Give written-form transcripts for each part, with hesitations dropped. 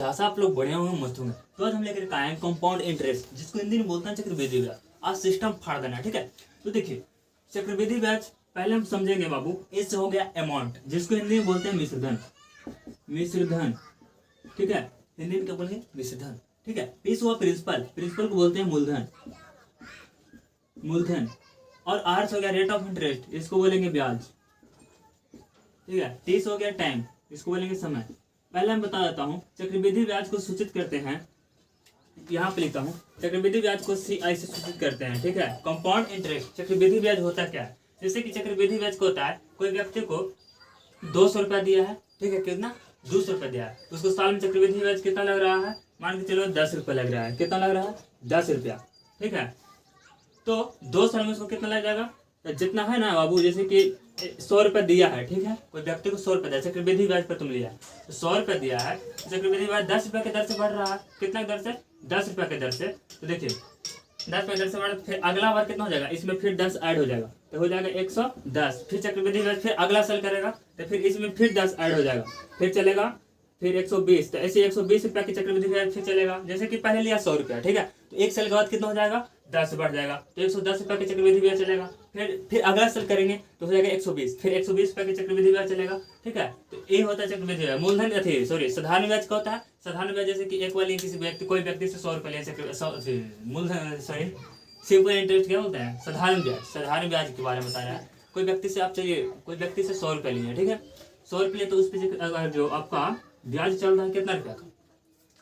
जैसा आप लोग बढ़िया होंगे मस्त होंगे। तो आज हम लेकर आए हैं कंपाउंड इंटरेस्ट, जिसको हिंदी में बोलते हैं चक्रवृद्धि ब्याज। आज सिस्टम फाड़ देना है, ठीक है। तो देखिए चक्रवृद्धि ब्याज पहले हम समझेंगे बाबू। इससे हो गया अमाउंट, जिसको हिंदी में बोलते हैं मिश्रधन। मिश्रधन, ठीक है। हिंदी में क्या बोलेंगे? मिश्रधन, ठीक है। पीस हुआ प्रिंसिपल, प्रिंसिपल को बोलते हैं मूलधन। मूलधन। और आर हो गया रेट ऑफ इंटरेस्ट, इसको बोलेंगे ब्याज, ठीक है। टी हो गया टाइम, इसको बोलेंगे समय। पहले मैं बता देता हूँ चक्रवृद्धि ब्याज को सूचित करते हैं, यहाँ पे लिखता हूँ चक्रवृद्धि ब्याज को CI से सूचित करते हैं, ठीक है। कंपाउंड इंटरेस्ट, चक्रवृद्धि ब्याज होता क्या है? जैसे कि चक्रवृद्धि ब्याज को होता है, कोई व्यक्ति को 200 रुपया दिया है, ठीक है। कितना? 200 रुपया दिया है। उसको साल में चक्रवृद्धि ब्याज कितना लग रहा है? मान के चलो 10 रुपया लग रहा है। कितना लग रहा है? 10 रुपया, ठीक है। तो 2 साल में उसको कितना लग जाएगा? तो जितना है ना बाबू, जैसे कि 100 रुपया दिया है, ठीक है। कोई व्यक्ति को 100 रुपया दिया, चक्रवृद्धि ब्याज पर तुम लिया तो 100 रुपया दिया है, चक्रवृद्धि ब्याज 10 रुपया के दर से बढ़ रहा है। कितना दर से? 10 रुपया के दर से। तो देखिए 10 रुपया दर से बढ़, फिर अगला बार कितना हो जाएगा? इसमें फिर 10 ऐड हो जाएगा, तो हो जाएगा 110। फिर चक्रवृद्धि ब्याज फिर अगला साल करेगा, तो फिर इसमें फिर 10 ऐड हो जाएगा, फिर चलेगा फिर 120। तो ऐसे 120 रुपया की चक्रवृद्धि ब्याज फिर चलेगा। जैसे कि पहले लिया 100 रुपया, ठीक है। तो एक साल के बाद कितना हो जाएगा? 10 बढ़ जाएगा, तो 110 रुपया की चक्रवृद्धि ब्याज चलेगा। फिर अगला साल करेंगे तो हो जाएगा 120, फिर 120 रुपया की चक्रवृद्धि ब्याज चलेगा, ठीक है। तो ये होता है चक्रवृद्धि ब्याज। मूलधन अथी सॉरी साधारण ब्याज का होता है। साधारण ब्याज जैसे कि एक वाली किसी व्यक्ति, कोई व्यक्ति से 100 रुपया लिया, मूलधन सॉरी सिंपल इंटरेस्ट क्या होता है? साधारण ब्याज। साधारण ब्याज के बारे में बता रहा है। कोई व्यक्ति से आप चलिए, कोई व्यक्ति से 100 रुपया लिए, ठीक है। 100 रुपये तो उस पर जो आपका ब्याज चल रहा है कितना रुपया का?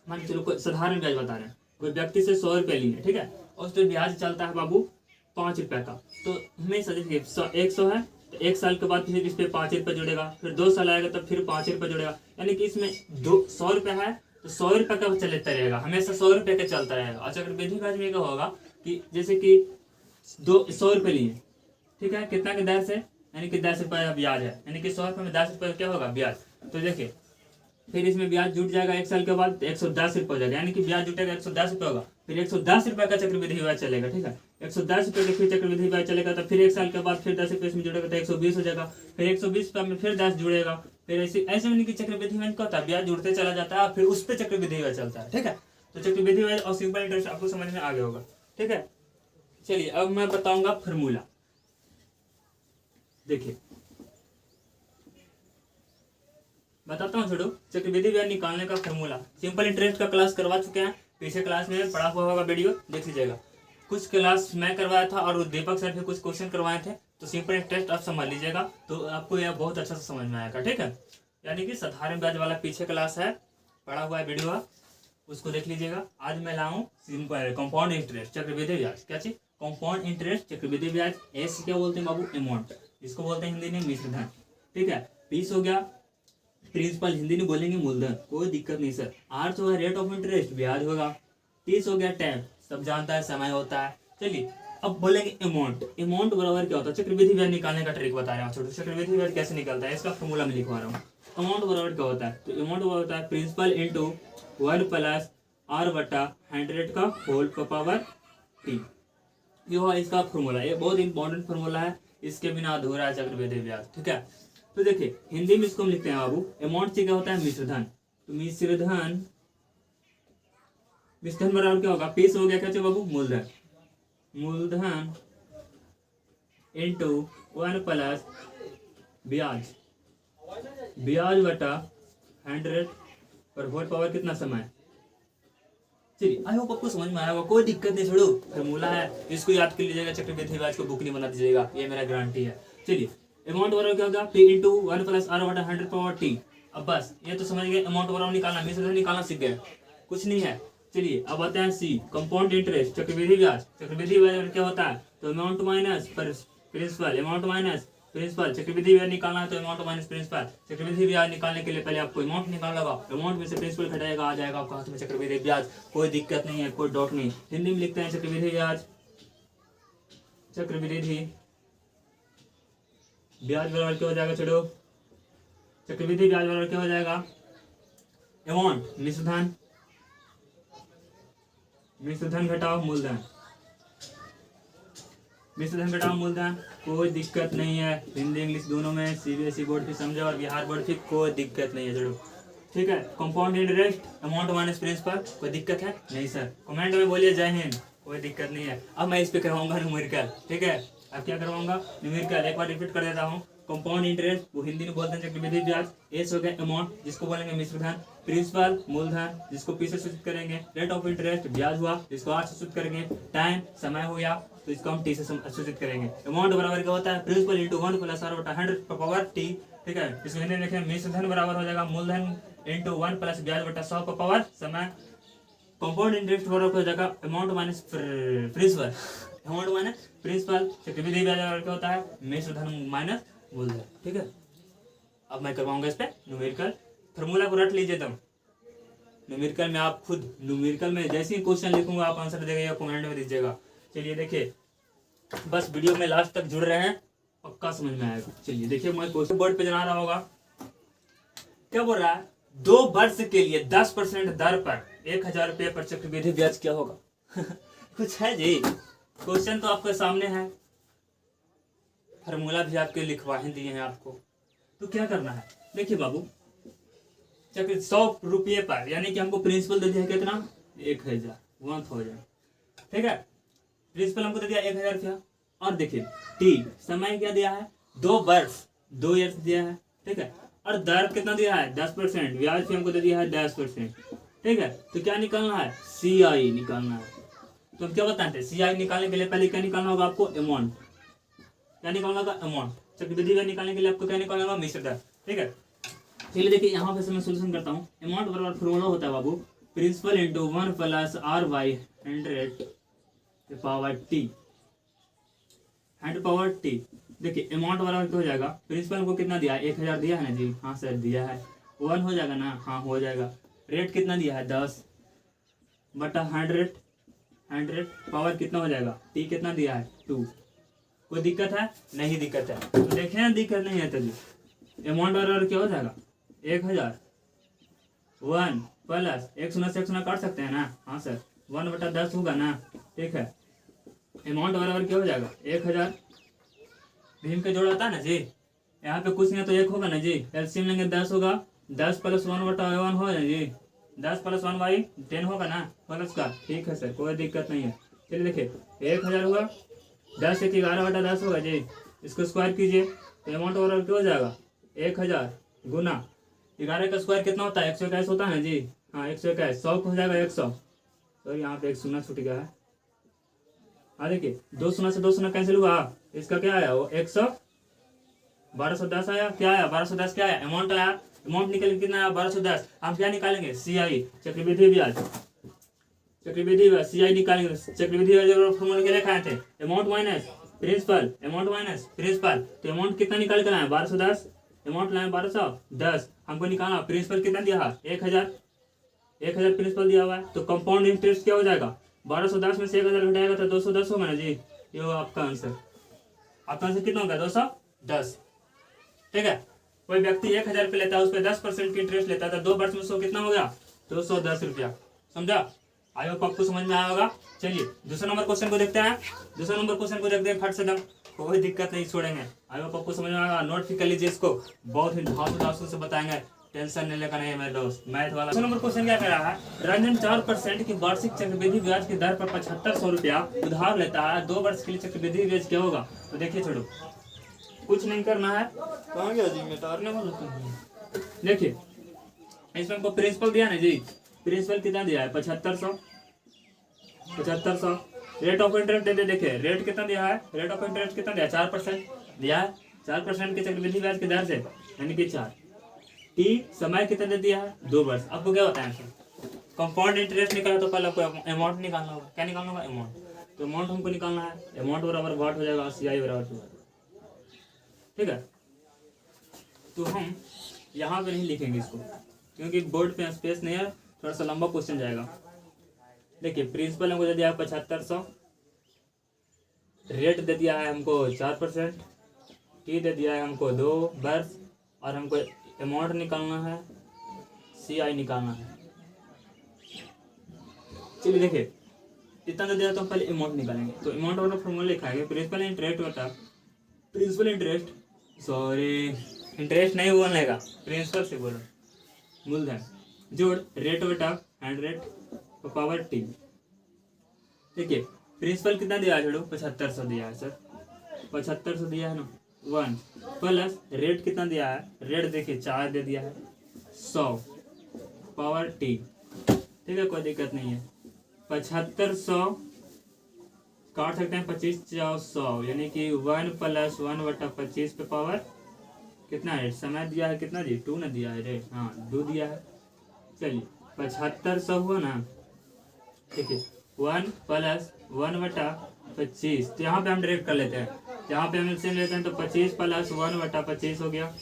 मान के चलो कोई साधारण ब्याज बता रहे हैं, कोई व्यक्ति से 100 रुपये लिए, ठीक है। और उस पर ब्याज चलता है बाबू 5 रुपये का। तो हमेशा देखिए 100 है, तो 1 साल के बाद फिर इस पर 5 रुपये जुड़ेगा, फिर 2 साल आएगा तब फिर 5 रुपये जुड़ेगा। यानी कि इसमें 100 रुपये है तो 100 रुपये का चलता रहेगा, हमेशा 100 रुपये का चलता रहेगा। और चक्रवृद्धि ब्याज में क्या होगा कि जैसे कि 100 रुपये लिए, ठीक है, कितना के दर से? यानी कि 10 रुपये ब्याज है, यानी कि 100 रुपये में 10 रुपये क्या होगा? ब्याज। तो देखिए फिर इसमें ब्याज जुट जाएगा 1 साल के बाद, तो 110 रुपये हो जाएगा। यानी कि ब्याज जुटेगा 110 रुपये होगा, फिर 110 रुपये का चक्रवृद्धि ब्याज चलेगा, ठीक है। 110 रुपये का फिर चक्रवृद्धि ब्याज चलेगा, तो फिर 1 साल के बाद फिर 10 रुपये इसमें जुड़ेगा, तो 120 हो जाएगा। फिर 120 रुपये में फिर 10 जुड़ेगा, फिर ऐसे ऐसे नहीं कि चक्रवृद्धि ब्याज क्या होता है? ब्याज जुड़ते चला जाता है, फिर उस पर चक्रवृद्धि ब्याज चलता है, ठीक है। तो चक्रवृद्धि ब्याज और सिंपल इंटरेस्ट आपको समझ में आ गया होगा, ठीक है। चलिए अब मैं बताऊंगा फॉर्मूला। देखिए बताता हूँ, छोड़ो। चक्रवृद्धि ब्याज निकालने का फॉर्मूला सिंपल इंटरेस्ट का क्लास करवा चुके हैं, पीछे क्लास में पढ़ा हुआ होगा, वीडियो देख लीजिएगा। कुछ क्लास मैं करवाया था और दीपक सर भी कुछ क्वेश्चन करवाए थे। तो सिंपल इंटरेस्ट आप समझ लीजिएगा, तो आपको यह बहुत अच्छा से समझ में आएगा, ठीक है। यानी कि साधारण ब्याज वाला पीछे क्लास है, पढ़ा हुआ है वीडियो, उसको देख लीजिएगा। आज मैं लाऊं सिंपल कंपाउंड इंटरेस्ट, चक्रवृद्धि ब्याज। क्या चीज? कंपाउंड इंटरेस्ट, चक्रवृद्धि ब्याज। एस क्या बोलते हैं बाबू? अमाउंट, इसको बोलते हैं हिंदी में मिश्रधन, ठीक है। पीस हो गया प्रिंसिपल, हिंदी में बोलेंगे मूलधन, कोई दिक्कत नहीं सर। आर होगा रेट ऑफ इंटरेस्ट, ब्याज होगा। 30 हो गया टाइम, सब जानता है, समय होता है। चलिए अब बोलेंगे अमाउंट। अमाउंट बराबर क्या होता है? चक्रवृद्धि ब्याज निकालने का ट्रिक बता रहे हैं छोटे। चक्रवृद्धि ब्याज कैसे निकलता है इसका फॉर्मूला में लिखवा रहा हूँ। अमाउंट बराबर क्या होता है? तो अमाउंट बराबर होता है प्रिंसिपल इंटू 1 प्लस आर बटा 100 का होल पावर टी। ये हुआ इसका फॉर्मूला। ये बहुत इंपॉर्टेंट फॉर्मूला है, इसके बिना अधूरा है चक्रवृद्धि ब्याज, ठीक है। तो देखिए हिंदी में इसको हम लिखते हैं बाबू, अमाउंट से क्या होता है? मिश्रधन। तो मिश्रधन, मिश्रधन बराबर क्या होगा? पीस हो गया क्या चाहिए बाबू? मूलधन। मूलधन इंटू 1 प्लस ब्याज, ब्याज बटा 100 पर होल पावर कितना? समय। चलिए आई होप आपको समझ में आया होगा, कोई दिक्कत नहीं, छोड़ो। फॉर्मूला है, इसको याद कर लीजिएगा। चक्रवृद्धि ब्याज को बुक नहीं बना दीजिएगा, ये मेरा गारंटी है। चलिए अमाउंट बराबर क्या होगा? पी इंटू 1 प्लस आर बटा 100 पावर टी। अब बस ये तो समझ गए, अमाउंट बराबर निकालना, मिश्रधन निकालना सीख गए, कुछ नहीं है। चलिए अब आते हैं सी, कंपाउंड इंटरेस्ट, चक्रवृद्धि ब्याज। चक्रवृद्धि ब्याज क्या होता है? तो amount minus principal, amount minus principal. चक्रवृद्धि ब्याज निकालना है तो अमाउंट माइनस प्रिंसिपल। चक्रवृद्धि ब्याज निकालने के लिए पहले आपको अमाउंट निकालना होगा, अमाउंट में से प्रिंसिपल घटाएगा, आ जाएगा आपका हाथ में चक्रवृद्धि ब्याज। कोई दिक्कत नहीं है, कोई डाउट नहीं। हिंदी में लिखते हैं चक्रवृद्धि ब्याज। चक्रवृद्धि ब्याज बराबर क्या हो जाएगा? छोड़ो, चक्रवृद्धि ब्याज बराबर क्या हो जाएगा? अमाउंट मिश्रधन, मिश्रधन घटाओ मूलधन, मिश्रधन घटाओ मूलधन। कोई दिक्कत नहीं है, हिंदी इंग्लिश दोनों में। CBSE बोर्ड की समझो और बिहार बोर्ड की कोई दिक्कत नहीं है, छोड़ो। ठीक है। Compound interest amount minus principal, कोई दिक्कत है? नहीं सर। कमेंट में बोलिए जय हिंद, कोई दिक्कत नहीं है। अब मैं इस पे करवाऊंगा न्यूमेरिकल, ठीक है। अब क्या करवाऊंगा? न्यूमेरिकल। एक बार रिपीट कर देता हूँ। कंपाउंड इंटरेस्ट, वो हिंदी में बोलते हैं चक्रवृद्धि ब्याज। एस हो गया अमाउंट, जिसको बोलेंगे मिश्र धन। प्रिंसिपल मूलधन, जिसको पी से सूचित करेंगे। रेट ऑफ इंटरेस्ट ब्याज हुआ, जिसको आर से सूचित करेंगे। टाइम समय हो गया, तो इसको हम टी से सूचित करेंगे। अमाउंट बराबर क्या होता है? प्रिंसिपल इंटू 1 प्लस आर बटा 100 टी, ठीक है। इसको हिंदी में देखें, मिश्र धन बराबर हो जाएगा मूलधन इंटू 1 प्लस ब्याज बटा 100 समय। कंपाउंड इंटरेस्ट बराबर हो जाएगा amount minus principal, amount minus principal. चक्रवृद्धि ब्याज बराबर क्या होता है? मिश्र धन माइनस मूलधन, ठीक है। अब मैं करवाऊंगा इस पे न्यूमेरिकल। फॉर्मूला को रट लीजिए तुम। न्यूमेरिकल में आप खुद, न्यूमेरिकल में जैसे ही क्वेश्चन लिखूंगा आप आंसर देगा, कमेंट में दीजिएगा। चलिए देखिए, बस वीडियो में लास्ट तक जुड़ रहे हैं, पक्का समझ में आएगा। चलिए देखिए, मैं क्वेश्चन बोर्ड पे जना रहा होगा। क्या बोल रहा है? 2 वर्ष के लिए 10% दर पर 1000 रुपये पर चक्रवृद्धि ब्याज क्या होगा? कुछ है जी? क्वेश्चन तो आपके सामने है, फार्मूला भी आपके लिखवा ही दिए हैं आपको। तो क्या करना है? देखिए बाबू, चक्र 100 रुपये पर, यानी कि हमको प्रिंसिपल दे दिया है कितना? 1000, ठीक है। प्रिंसिपल हमको दे दिया 1000 रुपया। और देखिए टी, समय क्या दिया है? 2 वर्ष, 2 ईयर्स दिया है, ठीक है। और दर कितना दिया है? 10%। ब्याज भी हमको दे दिया है 10%, ठीक है। तो क्या निकालना है? सी आई निकालना है। तो हम क्या बताते हैं? सी आई निकालने के लिए पहले क्या निकालना होगा आपको? अमाउंट। क्या निकालना होगा? अमाउंट। चक्रवृद्धि ब्याज निकालने के लिए आपको क्या निकालना होगा? मिश्र दर, ठीक है। चलिए देखिए, यहाँ पे मैं सोल्यूशन करता हूँ। अमाउंट बराबर फॉर्मूला होता है बाबू, principal into 1 plus r by 100 power t, 100 power t. देखिए अमाउंट बराबर क्या हो जाएगा? प्रिंसिपल को कितना दिया है? 1000 दिया है ना जी? हाँ सर दिया है। 1 हो जाएगा ना? हाँ हो जाएगा। रेट कितना दिया है? 10 बटा 100 पावर कितना हो जाएगा? टी कितना दिया है? 2। कोई दिक्कत है? नहीं दिक्कत है। तो देखें ना, दिक्कत नहीं है। तो जी अमाउंट बराबर क्या हो जाएगा? 1000, 1 प्लस 1 शून्य से 1 शून्य काट सकते हैं ना? हाँ सर। 1 बटा 10 होगा ना? ठीक है। अमाउंट बराबर क्या हो जाएगा? 1000। भीम के जोड़ आता है ना जी? यहाँ पे कुछ नहीं है तो 1 होगा ना जी? एलसीएम लेंगे 10 होगा। 10 प्लस 1 बटा 1 हो जाए जी। 10 प्लस 1 बाई 10 होगा ना प्लस का? ठीक है सर, कोई दिक्कत नहीं है। चलिए देखिए 1000 हुआ, 10 एक 11 बटा 10 होगा जी। इसको स्क्वायर कीजिए तो अमाउंट बराबर क्या हो जाएगा? 1000 गुना 11 का स्क्वायर कितना होता है? 121 होता है ना जी? हाँ 121। 100 हो जाएगा 100। तो यहाँ पे 1 शून्य छूट गया है। हाँ देखिए 2 शून्य से 2 शून्य कैंसिल हुआ। इसका क्या आया? वो 100, 1210 आया। क्या आया? 1210 क्या आया? अमाउंट आया। अमाउंट निकल के कितना आया? 1210। हम क्या निकालेंगे? सी आई, चक्रवृद्धि ब्याज। चक्रवृद्धि ब्याज सी आई निकालेंगे। चक्रवृद्धि ब्याज फॉर्मूला के लिए खाए थे? Amount minus principal, amount minus principal. तो अमाउंट कितना निकाल कर आए? 1210। अमाउंट लाए 1210। हमको निकालना प्रिंसिपल कितना दिया है? 1000। 1000 प्रिंसिपल दिया हुआ है। तो कंपाउंड इंटरेस्ट क्या हो जाएगा? 1210 में से 1000 घटाएगा तो 210 होगा ना जी? ये होगा आपका आंसर। आपका आंसर कितना होगा? 210, ठीक है। कोई व्यक्ति 1000 रुपये लेता है, उस पर 10% की इंटरेस्ट लेता है, तो 2 वर्ष में 100 कितना हो गया? 210 रुपया। समझा? आई होप आपको समझ में आया होगा। चलिए दूसरा नंबर क्वेश्चन को देखते हैं। दूसरा नंबर क्वेश्चन को देखते हैं फट से दम, कोई दिक्कत नहीं छोड़ेंगे। आई होप आपको समझ में आएगा। नोट भी कर लीजिए इसको, बहुत ही धांसू से बताएंगे, टेंशन नहीं लेकर। नहीं मेरे दोस्त, मैथ वाला। दूसरा नंबर क्वेश्चन क्या कह रहा है? रंजन 4% की वार्षिक चक्रवृद्धि ब्याज की दर पर 7500 रुपया उधार लेता है। 2 वर्ष के लिए चक्रवृद्धि ब्याज क्या होगा? तो देखिए छोड़ो, कुछ नहीं करना है। कहाँ गया जी? मिटाने वाला। देखिए इसमें हमको प्रिंसिपल दिया ना जी? प्रिंसिपल कितना दिया है? 7500। रेट ऑफ इंटरेस्ट दे दे। देखिए रेट कितना दिया है? रेट ऑफ इंटरेस्ट कितना दिया है? 4% दिया है। 4% के चक्रवृद्धि ब्याज की दर से, यानी कि 4। टी समय कितना दे दिया है? 2 वर्ष। आपको क्या बताएं? कंपाउंड इंटरेस्ट निकाला तो पहले आपको अमाउंट निकालना होगा। क्या निकालना होगा? अमाउंट। तो अमाउंट हमको निकालना है। अमाउंट बराबर वाट हो जाएगा सी आई बराबर 2, ठीक है। तो हम यहाँ पे नहीं लिखेंगे इसको, क्योंकि बोर्ड पे स्पेस नहीं है, थोड़ा सा लंबा क्वेश्चन जाएगा। देखिए प्रिंसिपल हमको दे दिया है 7500, रेट दे दिया है हमको 4%, टी दे दिया है हमको 2 वर्ष, और हमको अमाउंट निकालना है, सी आई निकालना है। चलिए देखिए इतना दे दिया तो हम पहले अमाउंट निकालेंगे। तो अमाउंट वाला फॉर्मूला लिखाएंगे। प्रिंसिपल इंटरेस्ट होता है, प्रिंसिपल इंटरेस्ट, सॉरी इंटरेस्ट नहीं बोलने का, प्रिंसिपल से बोलो, मूलधन जोड़ रेट बटा 100 पावर टी। देखिए प्रिंसिपल कितना दिया है छोड़ो 7500 दिया है सर, 7500 दिया है ना 1 प्लस रेट कितना दिया है, रेट देखिए 4 दे दिया है 100 पावर टी। ठीक है कोई दिक्कत नहीं है। 7500 काट सकते हैं 25 100 यानी कि 1 + 1/25 पे पावर कितना है, समय दिया है कितना जी 2 ना दिया है रेट, हाँ 2 दिया है। चलिए 7500 हुआ ना, ठीक है 1 + 1/25, तो यहाँ पे हम डायरेक्ट कर लेते हैं, यहाँ पे हम एलसीएम लेते हैं तो 25 + 1/25 हो गया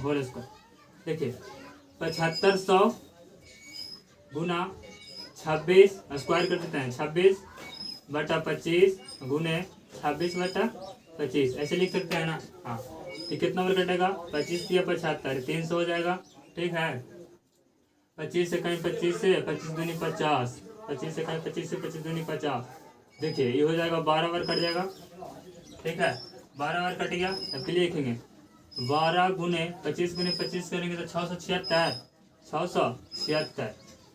होल स्क्वायर। देखिए 7500 गुना 26 स्क्वायर कर देते हैं 26/25 गुने 26/25 ऐसे लिख सकते हैं ना। हाँ तो कितना नंबर कटेगा 25 या 75 300 हो जाएगा। ठीक है 25 से कहीं 25 से 25 दूनी 50, 25 से कहीं 25 से 25 दूनी 50। देखिए ये हो जाएगा 12 बार कट जाएगा। ठीक है 12 बार कट गया, अब के लिए लिखेंगे 12 गुने 25 गुने 25 करेंगे तो 676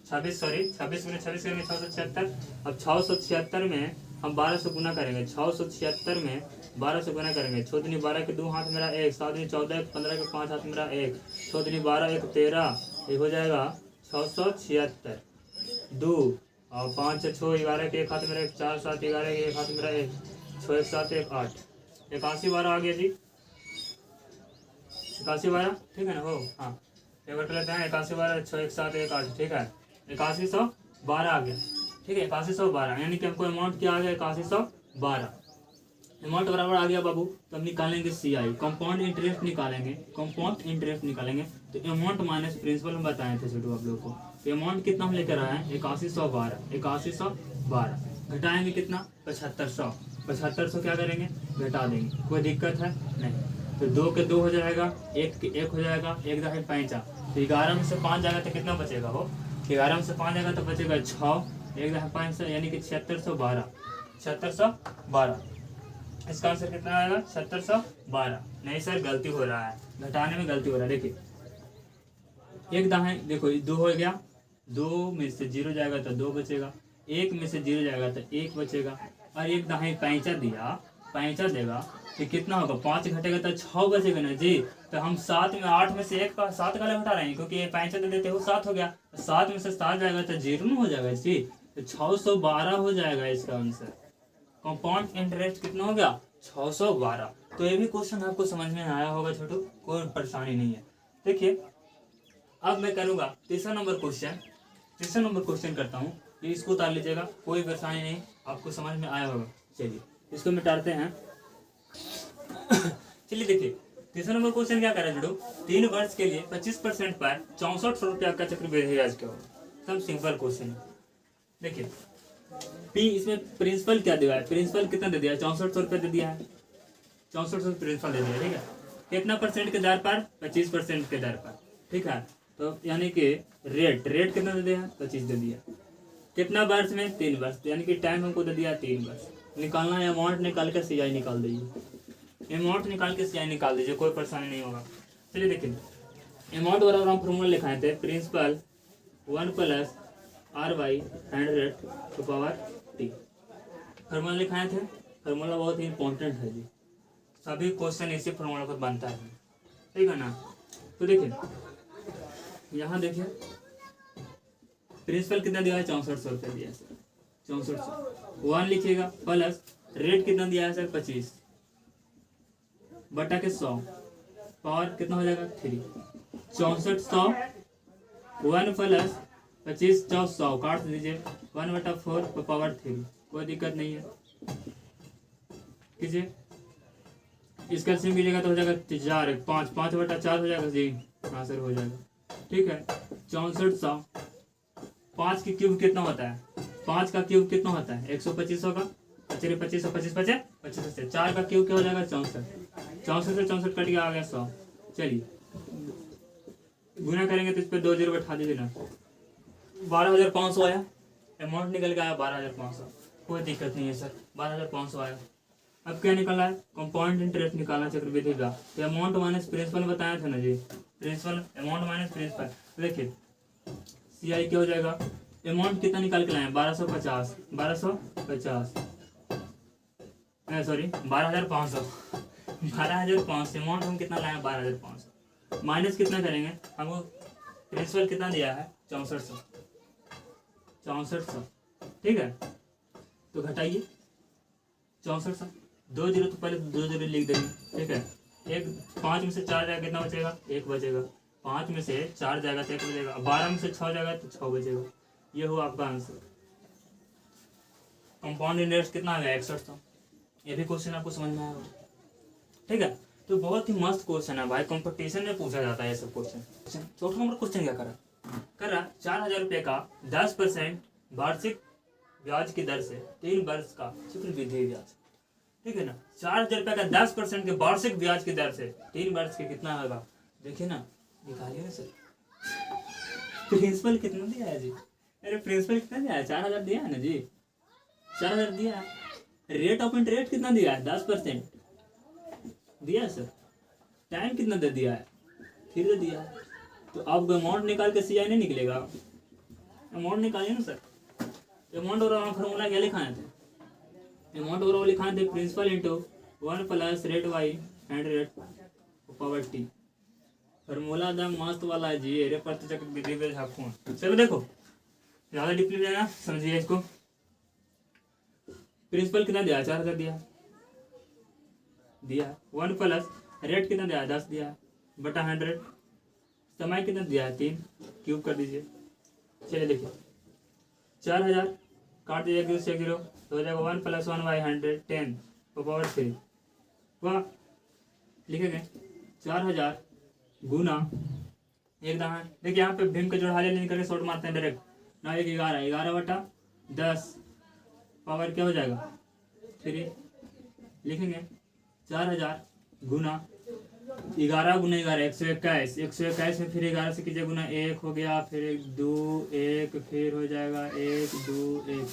26 गुने 26 करेंगे 676। अब 676 में हम 12 से गुना करेंगे, 676 में 12 से गुना करेंगे, 6 दूनी 12 के 2 हाथ मेरा 1, 7 दूनी 14 15 के 5 हाथ मेरा 1, 6 दूनी 12 1 13, ये हो जाएगा 676 2 और 5 6 11 के 1 हाथ मेरा 1, 4 7 11 के 1 हाथ मेरा 1, 6 1 7 1 8, 81 12 आ गया जी 81 12। ठीक है ना हो, हाँ एक बार कर लेते हैं 81 12 6 1 7 1 8। ठीक है 8112 आ गया। ठीक है 8112 यानी कि हमको अमाउंट क्या आ गया 8112 अमाउंट बराबर आ गया बाबू। तो हम निकालेंगे CI कंपाउंड इंटरेस्ट निकालेंगे, कंपाउंड इंटरेस्ट निकालेंगे तो अमाउंट माइनस प्रिंसिपल हम बताए थे छोटू आप लोग को। तो अमाउंट कितना हम लेकर आए हैं 8112 घटाएंगे कितना 7500, 7500 क्या करेंगे घटा देंगे, कोई दिक्कत है नहीं। तो 2 के 2 हो जाएगा, 1 के 1 हो जाएगा, 1 दहे 5, तो 11 में से 5 जाएगा तो कितना बचेगा हो 11 में से 5 जाएगा तो बचेगा 6, 1 दहे 5 यानी कि 7612। इसका आंसर कितना आएगा 7612। नहीं सर गलती हो रहा है, घटाने में गलती हो रहा है। देखिए 1 दाएं देखो 2 हो गया, 2 में से 0 जाएगा तो 2 बचेगा, 1 में से 0 जाएगा तो 1 बचेगा, और 1 दाएं 5 दिया 5 देगा तो कितना होगा 5 घटेगा तो 6 बचेगा ना जी। तो हम 7 में 8 में से 1 का 7 का घटा रहे हैं क्योंकि ये 5 दे देते हो 7 हो गया, 7 में से 7 जाएगा तो 0 में हो जाएगा जी, तो 612 हो जाएगा इसका आंसर। कंपाउंड इंटरेस्ट कितना हो गया 612। तो ये भी क्वेश्चन आपको समझ में आया होगा छोटू, कोई परेशानी नहीं है। देखिए अब मैं करूंगा तीसरा नंबर क्वेश्चन करता हूँ, तो इसको उतार लीजिएगा, कोई परेशानी नहीं, आपको समझ में आया होगा। चलिए इसको मिटाते हैं। चलिए देखिए तीसरा नंबर क्वेश्चन क्या कर रहा है छोटू, 3 वर्ष के लिए 25% पर 6400 रुपया का चक्रवृद्धि ब्याज क्या होगा। सब सिंपल क्वेश्चन है। देखिए पी इसमें प्रिंसिपल क्या दिया है, प्रिंसिपल कितना दे दिया है 6400 रुपये दे दिया है, 6400 प्रिंसिपल दे दिया। ठीक है कितना परसेंट के दर पर 25% के दर पर। ठीक है तो यानी कि रेट कितना दे दिया 25 दे दिया, कितना वर्ष में 3 वर्ष, यानी कि टाइम हमको दे दिया 3 वर्ष। निकालना है अमाउंट, निकाल के CI निकाल दीजिए, अमाउंट निकाल के CI निकाल दीजिए, कोई परेशानी नहीं होगा। चलिए देखिए अमाउंट बराबर हम फॉर्मूला लिखाए थे, प्रिंसिपल 1 + R/100 फार्मूला लिखाए थे। फार्मूला बहुत ही इंपॉर्टेंट है जी, सभी क्वेश्चन इसी फार्मूला पर बनता है। ठीक है ना। तो देखिए यहाँ देखिए प्रिंसिपल कितना दिया है 6400 रुपये दिया है सर, 6400 1 लिखिएगा प्लस रेट कितना दिया है सर 25 बटा के 100 पावर कितना हो जाएगा 3, 6400 1 + 25 100 काट दीजिए 1/4 पावर 3, कोई दिक्कत नहीं है कीजिए। इसका एलसीएम कीजिएगा तो हो जाएगा 4 5 5/4 हो जाएगा जी, हाँ सर हो जाएगा। ठीक है 6400 5 की क्यूब कितना होता है, 5 का क्यूब कितना होता है 125 होगा, चलिए 25 25 25 से 4 का क्यूब क्या हो जाएगा 64, 64 से 64 कट गया आ गया 100। चलिए गुना करेंगे तो इस पर 2 0 बैठा दीजिए ना, 12500 आया, अमाउंट निकल के आया 12500, कोई दिक्कत नहीं है सर 12500 आया। अब क्या निकला है कंपाउंड इंटरेस्ट निकालना चक्रवृद्धि का, तो अमाउंट माइनस प्रिंसिपल बताया था ना जी, प्रिंसिपल अमाउंट माइनस प्रिंसिपल। देखिए सी आई क्या हो जाएगा, अमाउंट कितना निकाल के लाए 1250, 1250 सॉरी 12,500, 12,500 अमाउंट हम कितना लाए 12,500 माइनस कितना करेंगे, हमको प्रिंसिपल कितना दिया है 6400, 6400 ठीक है। तो घटाइए 6400, 2 जीरो तो पहले 2 जीरो लिख देंगे ठीक है। एक 5 में से 4 जाएगा कितना बचेगा, 1 बचेगा। 5 में से 4 जाएगा तो 1 बचेगा। 12 में से 6 जाएगा तो 6 बचेगा। ये हुआ आपका आंसर। कंपाउंड इंटरेस्ट कितना आ गया 6100। ये भी क्वेश्चन आपको समझ में आएगा ठीक है। तो बहुत ही मस्त क्वेश्चन है भाई, कंपटीशन में पूछा जाता है ये सब क्वेश्चन। चौथा नंबर क्वेश्चन क्या करा, 4,000 का 10% वार्षिक ब्याज की दर से 3 वर्ष का चक्रवृद्धि ब्याज, ठीक है ना। 4,000 का 10% के वार्षिक ब्याज की दर से 3 वर्ष के कितना होगा, देखिए ना, निकालिए ना सर। प्रिंसिपल कितना दिया है जी, अरे प्रिंसिपल कितना दिया है, 4,000 दिया है ना जी, 4,000 दिया है। रेट ऑफ इंटरेस्ट कितना दिया है, 10% दिया है सर। टाइम कितना दे दिया है, 3 दिया है। तो अब अमाउंट निकाल के सी आई नहीं निकलेगा, अमाउंट निकालिए ना सर। अमाउंट और फॉर्मूला क्या लिखाए थे, अमाउंट और लिखाए थे principal into 1 plus rate y and rate power t. Formula एकदम मस्त वाला है जी, रे प्रति चक्रवृद्धि ब्याज हाफ। चलो देखो ज़्यादा डीपली जाना, समझिए इसको। प्रिंसिपल कितना दिया, 4,000 दिया 1 प्लस रेट कितना दिया 10 दिया बटा 100, समय कितना दिया है 3, क्यूब कर दीजिए। चलिए देखिए 4,000 काट दीजिए 0 से 0 तो हो जाएगा 1 प्लस 1 बाई 100 10 पावर 3। वाह लिखेंगे 4,000 गुना एक दहान। देखिए यहाँ पे भीम के जोड़ हाले नहीं करके शॉर्ट मारते हैं डायरेक्ट, 9 1 11 11 बटा 10 पावर क्या हो जाएगा 3। लिखेंगे 4,000 गुना 11 गुना 11 121, 121 में फिर 11 से कीजिए गुना, 1 हो गया, फिर 1 2 1 फिर हो जाएगा 1 2 1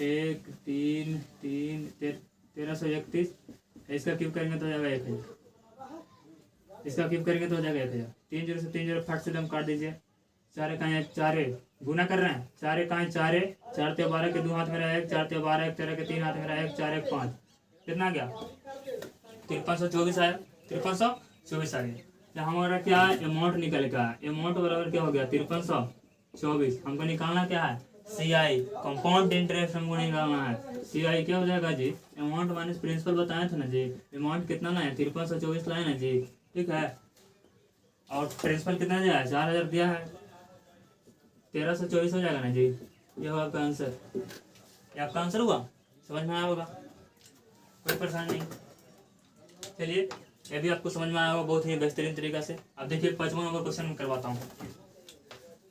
1 3 3 1331। इसका क्यूब करेंगे तो हो जाएगा 1000, इसका क्यूब करेंगे तो हो जाएगा 1000। 3 0 से 3 0 फट से दम काट दीजिए। 4 का 4 गुना कर रहे हैं, 4 का 4 4 ते 12 के 2 हाथ में रहा 1, 4 ते 12 1 13 के 3 हाथ में रहा 1, 4 1 5 कितना गया 5324 आया, 5324 आ गया। तो हमारा क्या है अमाउंट निकल का, अमाउंट बराबर क्या हो गया 5324। हमको निकालना क्या है सी आई, कंपाउंड इंटरेस्ट हमको निकालना है। सी आई क्या हो जाएगा जी, अमाउंट माइनस प्रिंसिपल बताए थे ना जी, अमाउंट कितना लाए 5324 लाए ना जी, ठीक है। और प्रिंसिपल कितना दिया है 4,000 दिया है, 1324 हो जाएगा ना जी। ये होगा आपका आंसर, ये आपका आंसर हुआ, समझ में आया होगा, कोई परेशानी नहीं। चलिए ये भी आपको समझ में आया होगा बहुत ही बेहतरीन तरीका से। अब देखिए 55 नंबर क्वेश्चन करवाता हूँ।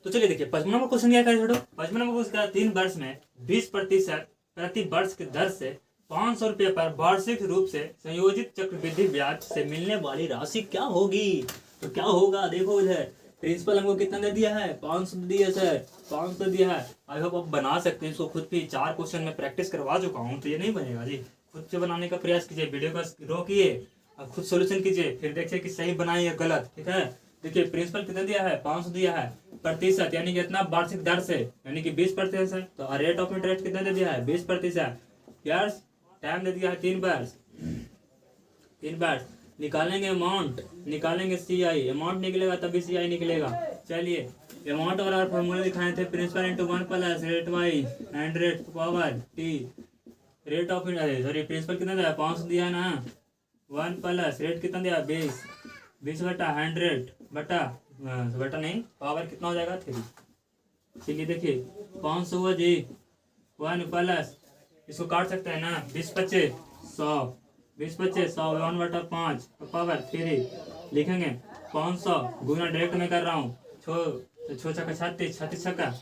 तो चलिए देखिए 55 नंबर क्वेश्चन क्या करें छोड़ो। 55 नंबर क्वेश्चन 3 वर्ष में 20% प्रति वर्ष की दर से 500 रुपये पर वार्षिक रूप से संयोजित चक्रवृद्धि ब्याज से मिलने वाली राशि क्या होगी। तो क्या होगा देखो इधर प्रिंसिपल हमको कितना दे दिया है 500 दिया सर, 500 दिया है। आई होप आप बना सकते हैं इसको खुद भी, 4 क्वेश्चन में प्रैक्टिस करवा चुका हूँ तो ये नहीं बनेगा जी। खुद से बनाने का प्रयास कीजिए, वीडियो का रोकिए और खुद सोल्यूशन कीजिए, फिर देखिए कि सही बनाए या गलत, ठीक है। देखिए प्रिंसिपल कितना दिया है 500 दिया है, प्रतिशत यानी कि इतना वार्षिक दर से यानी कि 20% तो रेट ऑफ इंटरेस्ट कितना दे दिया है 20%। यस टाइम दे दिया है 3 वर्ष, 3 वर्ष। निकालेंगे अमाउंट, निकालेंगे सी आई, अमाउंट निकलेगा तभी सी आई निकलेगा। चलिए अमाउंट और फॉर्मूला दिखाए थे principal into 1 plus rate y and rate power t. Rate of sorry principal कितना दिया 500 दिया है ना, 1 प्लस रेट कितना दिया 20, 20 बटा 100 बटा बटा नहीं पावर कितना हो जाएगा 3। चलिए देखिए 500 हुआ जी, 1 प्लस इसको काट सकते हैं ना 20 25 100, 20 25 100 1 बटा 5 पावर 3। लिखेंगे 500 गुना डायरेक्ट में कर रहा हूँ, छो छक्का 36 36 छक्का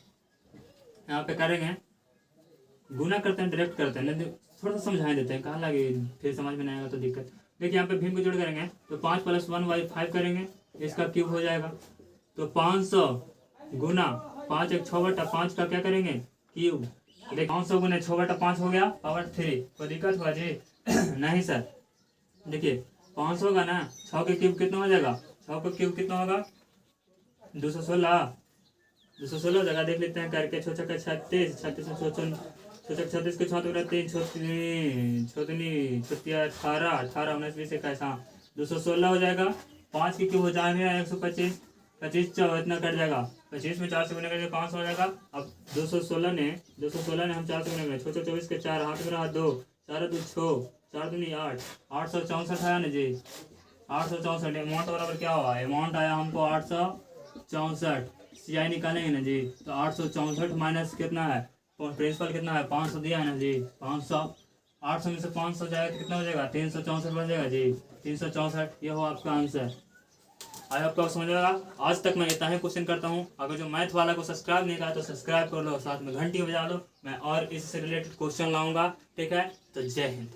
यहाँ पे करेंगे, गुना करते हैं डायरेक्ट करते हैं, नहीं थोड़ा सा समझा देते हैं, कहाँ लगे फिर समझ में नहीं आएगा तो दिक्कत। देखिए यहाँ पे भीम को जोड़ करेंगे तो 5 प्लस 1 बाई 5 करेंगे, इसका क्यूब हो जाएगा। तो 500 गुना 5 1 6 बटा 5 का क्या करेंगे क्यूब। देखिए 500 गुना 6 बटा 5 हो गया पावर 3। कोई दिक्कत हुआ जी नहीं सर। देखिए 500 का ना 6 के क्यूब कितना हो जाएगा, 6 का क्यूब कितना होगा 216 जगह देख लेते हैं करके। 6 छक्का 36, 36 में 36 के 6 3 छोतनी छुतिया 18, 18 19 20 21, हाँ 216 हो जाएगा। 5 के क्यूब हो जाएंगे 125, 25 इतना कट जाएगा। 25 में 4 से गुने करेंगे 500 हो जाएगा। अब 216 ने हम 4 से गुने 6 24 के 4 हाथ में रहा 2, 4 2 6, 4 दूनी 8, 864 आया ना जी। 864 अमाउंट बराबर क्या हुआ? अमाउंट आया हमको 864। CI निकालेंगे ना जी, तो 864 माइनस कितना है, प्रिंसिपल कितना है 500 दिया है ना जी। 500, 800 में से 500 जाएगा तो कितना हो जाएगा? 364 बन जाएगा जी। 364 ये हो आपका आंसर। आई होप आपको समझ आएगा। आज तक मैं इतना ही क्वेश्चन करता हूँ। अगर जो मैथ वाला को सब्सक्राइब नहीं करा तो सब्सक्राइब कर लो, साथ में घंटी बजा लो। मैं और इससे रिलेटेड क्वेश्चन लाऊंगा। ठीक है, तो जय हिंद।